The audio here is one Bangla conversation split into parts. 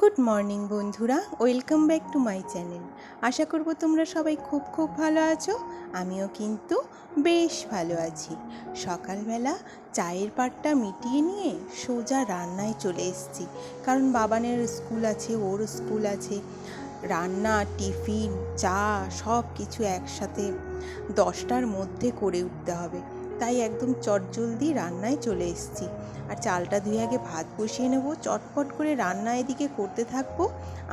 গুড মর্নিং বন্ধুরা, welcome back to my channel. আশা করব তোমরা সবাই খুব ভালো আছো। আমিও কিন্তু বেশ ভালো আছি। সকালবেলা চায়ের পাটটা মিটিয়ে নিয়ে সোজা রান্নায় চলে এসেছি, কারণ বাবানের স্কুল আছে, ওর স্কুল আছে। রান্না, টিফিন, চা সব কিছু একসাথে 10টার মধ্যে করে উঠতে হবে, তাই একদম চটজলদি রান্নায় চলে এসেছি। আর চালটা ধুয়ে আগে ভাত বসিয়ে নেবো, চটপট করে রান্না এদিকে করতে থাকবো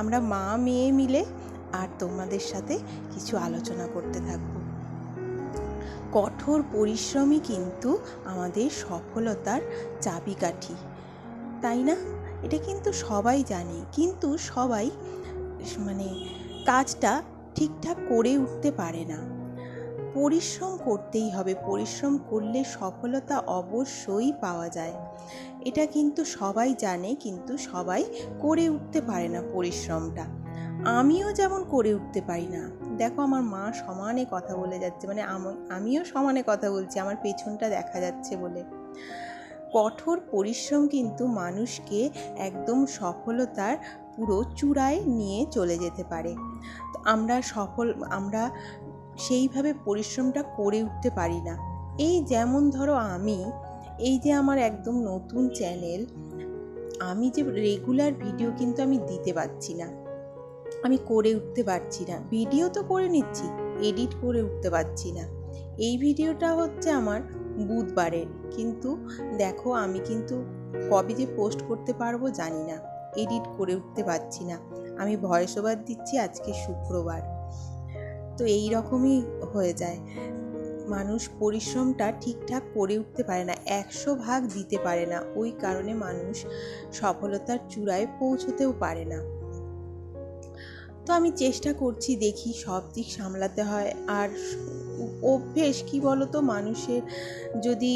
আমরা মা মেয়ে মিলে, আর তোমাদের সাথে কিছু আলোচনা করতে থাকবো। কঠোর পরিশ্রমই কিন্তু আমাদের সফলতার চাবিকাঠি, তাই না? এটা কিন্তু সবাই জানে, কিন্তু সবাই কাজটা ঠিকঠাক করে উঠতে পারে না। পরিশ্রম করতেই হবে, পরিশ্রম করলে সফলতা অবশ্যই পাওয়া যায়। এটা কিন্তু সবাই জানে, কিন্তু সবাই করে উঠতে পারে না পরিশ্রমটা। আমিও যেমন করে উঠতে পারি না। দেখো, আমার মা সমানে কথা বলে যাচ্ছে, আমিও সমানে কথা বলছি, আমার পেছনটা দেখা যাচ্ছে বলে। কঠোর পরিশ্রম কিন্তু মানুষকে একদম সফলতার পুরো চূড়ায় নিয়ে চলে যেতে পারে। আমরা সেইভাবে পরিশ্রমটা করে উঠতে পারি না। এই যেমন ধরো, এই যে আমার একদম নতুন চ্যানেল, আমি যে রেগুলার ভিডিও কিন্তু আমি দিতে পারছি না, আমি করে উঠতে পারছি না। ভিডিও তো করে নিচ্ছি, এডিট করে উঠতে পারছি না। এই ভিডিওটা হচ্ছে আমার বুধবারের, কিন্তু দেখো আমি কিন্তু কবে যে পোস্ট করতে পারবো জানি না, এডিট করে উঠতে পারছি না। আমি ভয়েস ওভার দিচ্ছি আজকে শুক্রবার, তো এই রকমই হয়ে যায়। মানুষ পরিশ্রমটা ঠিকঠাক করে উঠতে পারে না, 100 ভাগ দিতে পারে না, ওই কারণে মানুষ সফলতার চূড়ায় পৌঁছতেও পারে না। তো আমি চেষ্টা করছি, দেখি সব দিক সামলাতে হয়। আর অভ্যেস কি বলতো, মানুষের যদি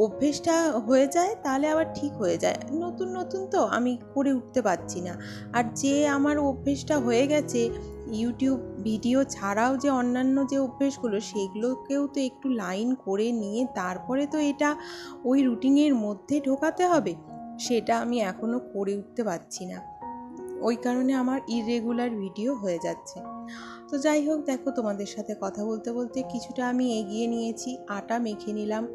অভ্যেসটা হয়ে যায় তাহলে আবার ঠিক হয়ে যায়। নতুন নতুন তো আমি করে উঠতে পারছি না। আর যে আমার অভ্যেসটা হয়ে গেছে, ইউটিউব ভিডিও ছাড়াও যে অন্যান্য যে অভ্যেসগুলো, সেগুলোকেও তো একটু লাইন করে নিয়ে তারপরে তো এটা ওই রুটিনের মধ্যে ঢোকাতে হবে, সেটা আমি এখনও করে উঠতে পারছি না। ওই কারণে আমার ইররেগুলার ভিডিও হয়ে যাচ্ছে। তো যাই হোক, দেখো তোমাদের সাথে কথা বলতে বলতে কিছুটা আমি এগিয়ে নিয়েছি, আটা মেখে নিলাম।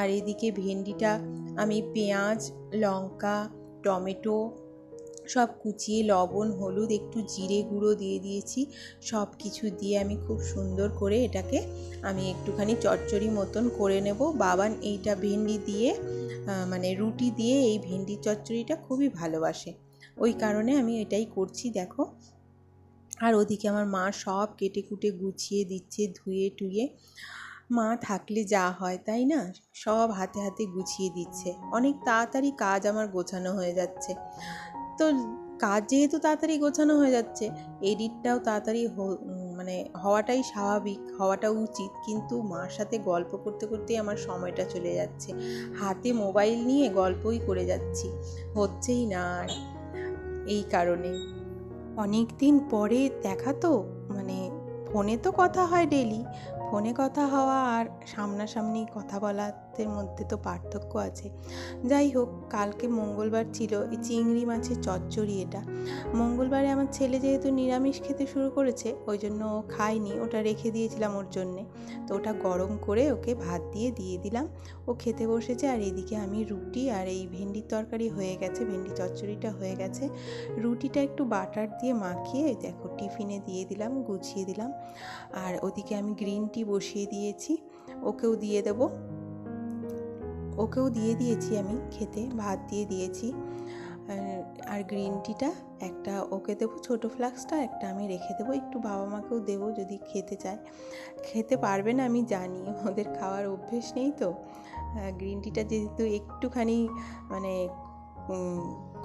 আর এদিকে ভেন্ডিটা আমি পেঁয়াজ, লঙ্কা, টমেটো সব কুচিয়ে, লবণ, হলুদ, একটু জিরে গুঁড়ো দিয়ে দিয়েছি। সব কিছু দিয়ে আমি খুব সুন্দর করে এটাকে আমি একটুখানি চচ্চড়ি মতন করে নেব। বাবান এইটা ভেন্ডি দিয়ে রুটি দিয়ে এই ভেন্ডির চচ্চড়িটা খুবই ভালোবাসে, ওই কারণে আমি এটাই করছি, দেখো। আর ওদিকে আমার মা সব কেটে কুটে গুছিয়ে দিচ্ছে, ধুয়ে টুয়ে। মা থাকলে যা হয়, তাই না? সব হাতে হাতে গুছিয়ে দিচ্ছে, অনেক তাড়াতাড়ি কাজ আমার গোছানো হয়ে যাচ্ছে। তো কাজ যেহেতু তাড়াতাড়ি গোছানো হয়ে যাচ্ছে, এডিটটাও তাড়াতাড়ি হওয়াটাই স্বাভাবিক, হওয়াটা উচিত। কিন্তু মার সাথে গল্প করতে করতেই আমার সময়টা চলে যাচ্ছে, হাতে মোবাইল নিয়ে গল্পই করে যাচ্ছি, হচ্ছেই না আর। এই কারণে অনেক দিন পরে দেখা তো, ফোনে তো কথা হয় ডেলি, ফোনে কথা হওয়া আর সামনাসামনি কথা বলার মধ্যে তো পার্থক্য আছে। যাই হোক, কালকে মঙ্গলবার ছিল, এই চিংড়ি মাছের চচ্চড়ি, এটা মঙ্গলবারে আমার ছেলে যেহেতু নিরামিষ খেতে শুরু করেছে, ওই জন্য ও খায়নি, ওটা রেখে দিয়েছিলাম ওর জন্যে। তো ওটা গরম করে ওকে ভাত দিয়ে দিলাম, ও খেতে বসেছে। আর এদিকে আমি রুটি আর এই ভেন্ডির তরকারি হয়ে গেছে, ভেন্ডি চচ্চড়িটা হয়ে গেছে। রুটিটা একটু বাটার দিয়ে মাখিয়ে দেখো টিফিনে দিয়ে দিলাম, গুছিয়ে দিলাম। আর ওদিকে আমি গ্রিন টি বসিয়ে দিয়েছি, ওকেও দিয়ে দিয়েছি আমি খেতে, ভাত দিয়ে দিয়েছি। আর গ্রিন টিটা একটা ওকে দেবো, ছোটো ফ্লাক্সটা একটা আমি রেখে দেবো, একটু বাবা মাকেও দেবো যদি খেতে চায়। খেতে পারবে না আমি জানি, ওদের খাওয়ার অভ্যেস নেই তো। গ্রিন টিটা যেহেতু একটুখানি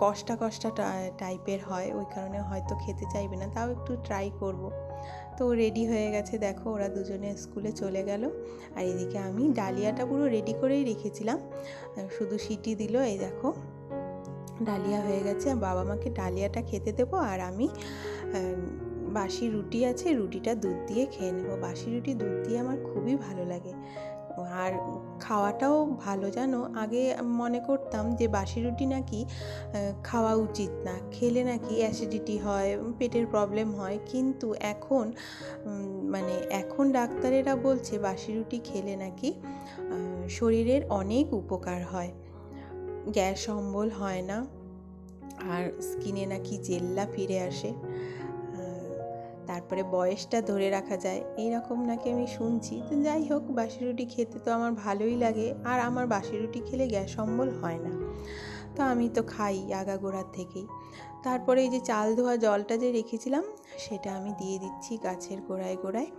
কষ্টা টাইপের হয়, ওই কারণে হয়তো খেতে চাইবে না, তাও একটু ট্রাই করব। তো রেডি হয়ে গেছে, দেখো ওরা দুজনে স্কুলে চলে গেল। আর এদিকে আমি ডালিয়াটা পুরো রেডি করেই রেখেছিলাম, শুধু সিটি দিল। এই দেখো ডালিয়া হয়ে গেছে, বাবা মাকে ডালিয়াটা খেতে দেবো। আর আমি বাসি রুটি আছে, রুটিটা দুধ দিয়ে খেয়ে নেবো। বাসি রুটি দুধ দিয়ে আমার খুবই ভালো লাগে, আর খাওয়াটাও ভালো, জানো। আগে মনে করতাম যে বাসি রুটি নাকি খাওয়া উচিত না, খেলে নাকি অ্যাসিডিটি হয়, পেটের প্রবলেম হয়। কিন্তু এখন এখন ডাক্তারেরা বলছে বাসি রুটি খেলে নাকি শরীরের অনেক উপকার হয়, গ্যাস অম্বল হয় না, আর স্কিনে নাকি জেল্লা ফিরে আসে, তারপরে বয়সটা ধরে রাখা যায়, এইরকম নাকি আমি শুনছি। তো যাই হোক, বাসি রুটি খেতে তো আমার ভালোই লাগে, আর আমার বাসি রুটি খেলে গ্যাস অম্বল হয় না। তো আমি তো খাই আগাগোড়ার থেকেই। তারপরে এই যে চাল ধোয়া জলটা যে রেখেছিলাম সেটা আমি দিয়ে দিচ্ছি গাছের গোড়ায় গোড়ায়।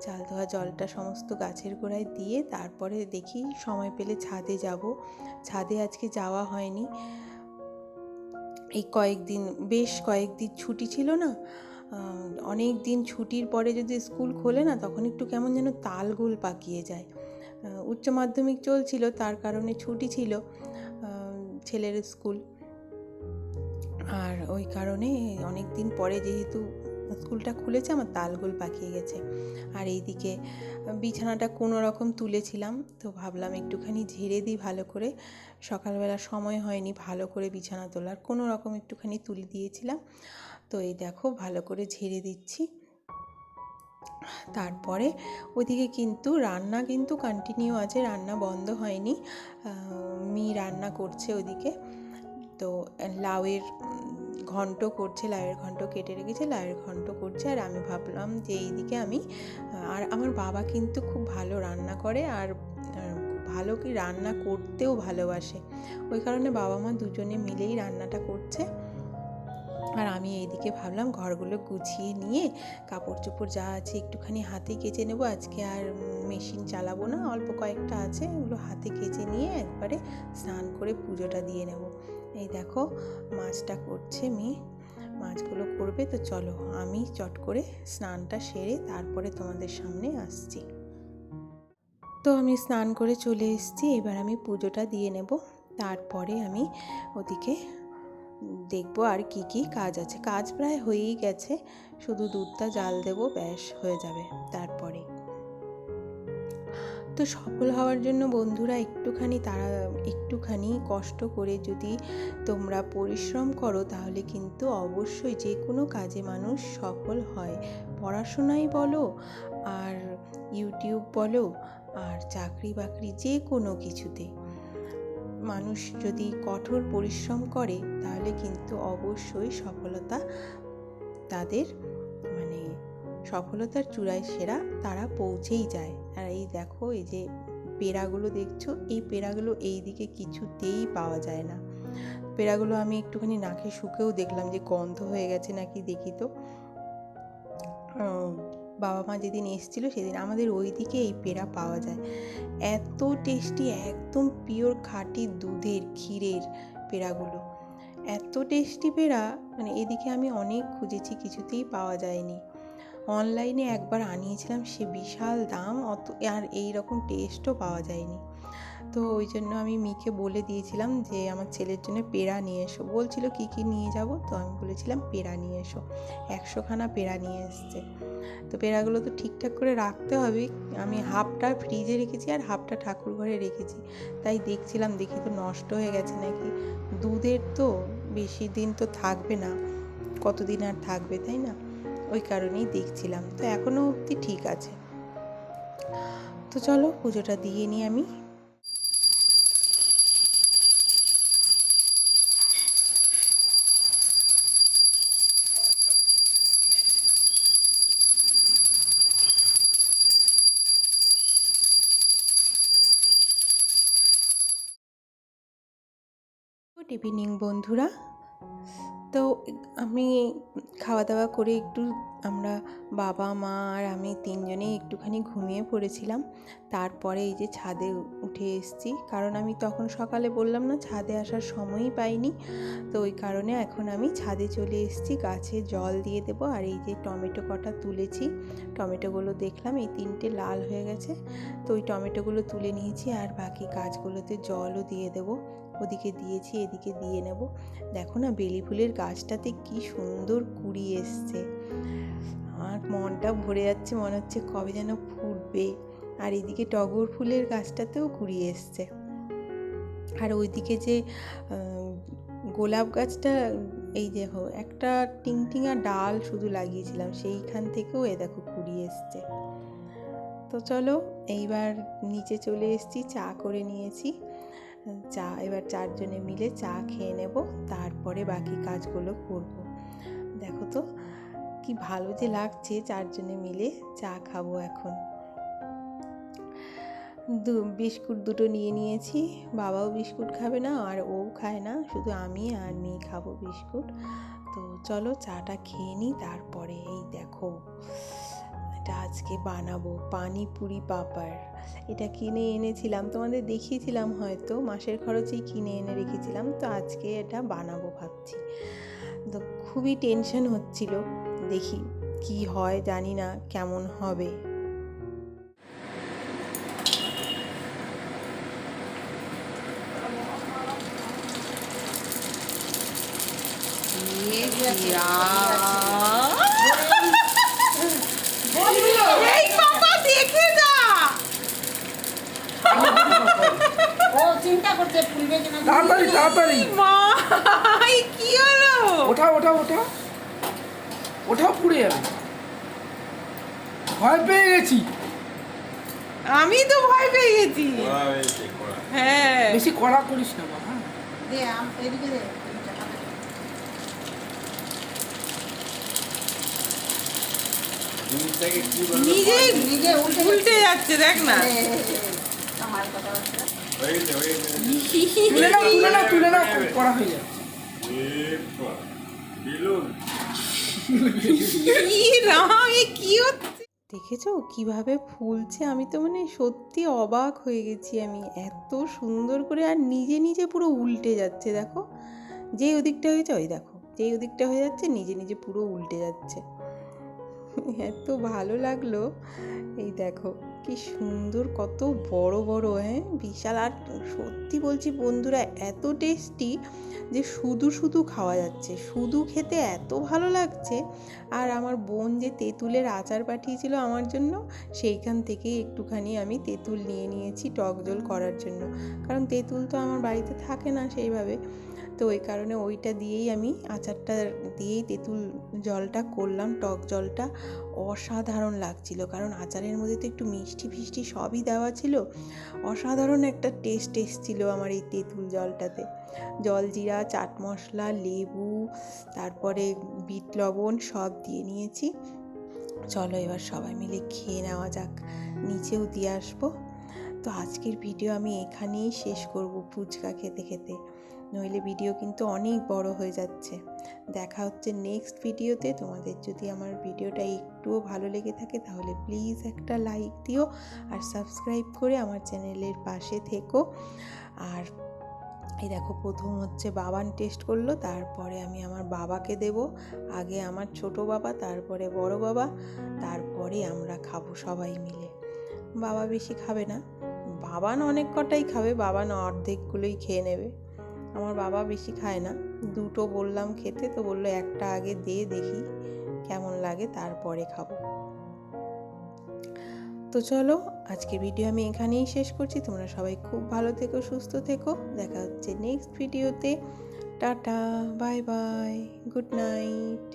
চাল ধোয়া জলটা সমস্ত গাছের গোড়ায় দিয়ে তারপরে দেখি সময় পেলে ছাদে যাব। ছাদে আজকে যাওয়া হয়নি, এই বেশ কয়েকদিন ছুটি ছিল না। অনেক দিন ছুটির পরে যদি স্কুল খোলে না, তখন একটু কেমন যেন তালগোল পাকিয়ে যায়। উচ্চ মাধ্যমিক চলছিল, তার কারণে ছুটি ছিল ছেলের স্কুল, আর ওই কারণে অনেক দিন পরে যেহেতু স্কুলটা খুলেছে, আমার তালগোল পাকিয়ে গেছে। আর এইদিকে বিছানাটা কোনো রকম তুলেছিলাম, তো ভাবলাম একটুখানি ঝেড়ে দিই ভালো করে। সকালবেলা সময় হয়নি ভালো করে বিছানা তোলার, কোনো রকম একটুখানি তুলে দিয়েছিলাম। তো এই দেখো ভালো করে ঝেড়ে দিচ্ছি। তারপরে ওদিকে কিন্তু রান্না কিন্তু কন্টিনিউ আছে, রান্না বন্ধ হয়নি। রান্না করছে ওদিকে, তো লাউয়ের ঘন্ট করছে, লাউয়ের ঘন্ট কেটে রেখেছে, লাউয়ের ঘন্ট করছে। আর আমি ভাবলাম যে এইদিকে আর আমার বাবা কিন্তু খুব ভালো রান্না করে, আর ভালো কি রান্না করতেও ভালোবাসে, ওই কারণে বাবা মা দুজনে মিলেই রান্নাটা করছে। আর আমি এইদিকে ভাবলাম ঘরগুলো গুছিয়ে নিয়ে কাপড় চোপড় যা আছে একটুখানি হাতে কেচে নেবো। আজকে আর মেশিন চালাবো না, অল্প কয়েকটা আছে, ওগুলো হাতে কেচে নিয়ে একবারে স্নান করে পুজোটা দিয়ে নেব। এই দেখো মাছটা করছে মাছগুলো করবে। তো চলো আমি চট করে স্নানটা সেরে তারপরে তোমাদের সামনে আসছি। তো আমি স্নান করে চলে এসেছি, এবার আমি পুজোটা দিয়ে নেব। তারপরে আমি ওদিকে দেখবো আর কি কি কাজ আছে। কাজ প্রায় হয়েই গেছে, শুধু দুধটা জাল দেবো, ব্যাস হয়ে যাবে। তারপরে তো সফল হওয়ার জন্য বন্ধুরা একটুখানি কষ্ট করে যদি তোমরা পরিশ্রম করো, তাহলে কিন্তু অবশ্যই যে কোনো কাজে মানুষ সফল হয়। পড়াশোনাই বলো, আর ইউটিউব বলো, আর চাকরি বাকরি, যে কোনো কিছুতে মানুষ যদি কঠোর পরিশ্রম করে, তাহলে কিন্তু অবশ্যই সফলতার চূড়ায় তারা পৌঁছেই যায়। আর এই দেখো, এই যে পেঁড়াগুলো দেখছো, এই পেঁড়াগুলো এই দিকে কিছুতেই পাওয়া যায় না। পেঁড়াগুলো আমি একটুখানি নাকে শুকেও দেখলাম যে গন্ধ হয়ে গেছে নাকি, দেখি তো। বাবা মা যেদিন এসেছিলো সেদিন আমাদের ওই দিকে এই পেঁড়া পাওয়া যায়, এত টেস্টি, একদম পিওর খাঁটি দুধের ক্ষীরের পেঁড়াগুলো, এত টেস্টি পেঁড়া। এদিকে আমি অনেক খুঁজেছি, কিছুতেই পাওয়া যায়নি। অনলাইনে একবার আনিয়েছিলাম, সে বিশাল দাম, আর এই রকম টেস্টও পাওয়া যায়নি। তো ওই জন্য আমি মিকে বলে দিয়েছিলাম যে আমার ছেলের জন্য পেঁড়া নিয়ে এসো। বলছিল কি কি নিয়ে যাব, তো আমি বলেছিলাম পেঁড়া নিয়ে এসো। 100খানা পেঁড়া নিয়ে এসছে। তো পেঁড়াগুলো তো ঠিকঠাক করে রাখতে হবে। আমি হাফটা ফ্রিজে রেখেছি আর হাফটা ঠাকুর ঘরে রেখেছি, তাই দেখছিলাম, দেখি তো নষ্ট হয়ে গেছে নাকি। দুধের তো বেশি দিন তো থাকবে না, কতদিন আর থাকবে, তাই না? ওই কারণেই দেখছিলাম। তো এখনও অবধি ঠিক আছে। তো চলো পুজোটা দিয়ে নিই আমি। গুড ইভিনিং বন্ধুরা। তো আমি খাওয়া দাওয়া করে আমরা বাবা মা আর আমি তিনজনেই একটুখানি ঘুমিয়ে পড়েছিলাম। তারপরে এই যে ছাদে উঠে এসেছি, কারণ আমি তখন সকালে বললাম না, ছাদে আসার সময়ই পাইনি। তো ওই কারণে এখন আমি ছাদে চলে এসেছি, গাছে জল দিয়ে দেবো। আর এই যে টমেটো কটা তুলেছি, টমেটোগুলো দেখলাম এই 3টে লাল হয়ে গেছে, তো ওই টমেটোগুলো তুলে নিয়েছি। আর বাকি গাছগুলোতে জলও দিয়ে দেবো, ওদিকে দিয়েছি, এদিকে দিয়ে নেব। দেখো না, বেলি ফুলের গাছটাতে কি সুন্দর কুড়ি এসছে, আমার মনটা ভরে যাচ্ছে, মনে হচ্ছে কবে যেন ফুটবে। আর এদিকে টগর ফুলের গাছটাতেও কুড়ি এসছে। আর ওইদিকে যে গোলাপ গাছটা, এই দেখো একটা টিংটিঙা ডাল শুধু লাগিয়েছিলাম, সেইখান থেকেও দেখো কুড়ি এসছে। তো চলো এইবার নিচে চলে এসেছি, চা করে নিয়েছি। চা এবার 4 জনে মিলে চা খেয়ে নেব, তারপরে বাকি কাজগুলো করব। দেখো তো কি ভালো যে লাগছে 4 জনে মিলে চা খাবো এখন। বিস্কুট দুটো নিয়ে নিয়েছি, বাবাও বিস্কুট খাবে না আর ও খায় না, শুধু আমি আর মেয়ে খাবো বিস্কুট। তো চলো চাটা খেয়ে নিই, তারপরে এই দেখো এটা আজকে বানাবো পানিপুরি পাপাড়। এটা কিনে এনেছিলাম, তোমাদের দেখিয়েছিলাম হয়তো, মাসের খরচেই কিনে এনে রেখেছিলাম। তো আজকে এটা বানাবো ভাবছি। তো খুবই টেনশন হচ্ছিল, দেখি কি হয়, জানি না কেমন হবে। এই পাপা দেখে যা, ও চিন্তা করছে ফুলবে কিনা। তাড়াতাড়ি তাড়াতাড়ি মাই কি হলো? ওঠাও ওঠাও ওঠাও ওঠাও, পুড়ে যাবে। ভয় পেয়ে গেছি। আমি তো ভয় পেয়ে গেছি। হ্যাঁ বেশি কড়া করিস না মা। হ্যাঁ দে এদিকে দে। নিজে নিজে উল্টে যাচ্ছে, দেখ না। আমার কথা হচ্ছে তুলে নাও তুলে নাও তুলে নাও, কড়া হয়ে যাচ্ছে। কি রাম, এ কি হচ্ছে? দেখেছো কিভাবে ফুলছে? আমি তো মানে সত্যি অবাক হয়ে গেছি আমি, এত সুন্দর করে। আর নিজে নিজে পুরো উল্টে যাচ্ছে, দেখো যেই ওদিকটা হয়েছে, ওই দেখো যেই ওদিকটা হয়ে যাচ্ছে নিজে নিজে পুরো উল্টে যাচ্ছে। এত ভালো লাগলো। এই দেখো কি সুন্দর, কত বড় বড়, হ্যাঁ বিশাল। আর সত্যি বলছি বন্ধুরা, এত টেস্টি যে শুধু শুধু খাওয়া যাচ্ছে, শুধু খেতে এত ভালো লাগছে। আর আমার বোন যে তেঁতুলের আচার পাঠিয়েছিল আমার জন্য, সেইখান থেকে একটুখানি আমি তেঁতুল নিয়ে নিয়েছি টক জল করার জন্য, কারণ তেঁতুল তো আমার বাড়িতে থাকে না সেইভাবে। তো ওই কারণে ওইটা দিয়েই আমি আচারটা দিয়েই তেঁতুল জলটা করলাম, টক জলটা। অসাধারণ লাগছিল, কারণ আচারের মধ্যে তো একটু মিষ্টি ফিষ্টি সবই দেওয়া ছিল। অসাধারণ একটা টেস্ট এসেছিলো আমার এই তেঁতুল জলটাতে। জলজিরা, চাট মশলা, লেবু, তারপরে বিট লবণ সব দিয়ে নিয়েছি। চলো এবার সবাই মিলে খেয়ে নেওয়া যাক, নিচেও দিয়ে আসবো। তো আজকের ভিডিও আমি এখানেই শেষ করব ফুচকা খেতে খেতে, নইলে ভিডিও কিন্তু অনেক বড় হয়ে যাচ্ছে। দেখা হচ্ছে নেক্সট ভিডিওতে। তোমাদের যদি আমার ভিডিওটা একটুও ভালো লেগে থাকে তাহলে প্লিজ একটা লাইক দিও, আর সাবস্ক্রাইব করে আমার চ্যানেলের পাশে থেকো। আর এই দেখো প্রথম হচ্ছে বাবান টেস্ট করলো, তারপরে আমি আমার বাবাকে দেব। আগে আমার ছোট বাবা, তারপরে বড় বাবা, তারপরে আমরা খাবো সবাই মিলে। বাবা বেশি খাবে না, বাবান অনেক কটাই খাবে, বাবান অর্ধেকগুলোই খেয়ে নেবে। আমার বাবা বেশি খায় না, দুটো বললাম খেতে, তো বললো একটা আগে দিয়ে দেখি কেমন লাগে, তারপরে খাবো। তো চলো আজকের ভিডিও আমি এখানেই শেষ করছি। তোমরা সবাই খুব ভালো থেকো, সুস্থ থেকো। দেখা হচ্ছে নেক্সট ভিডিওতে। Tata, bye bye, good night.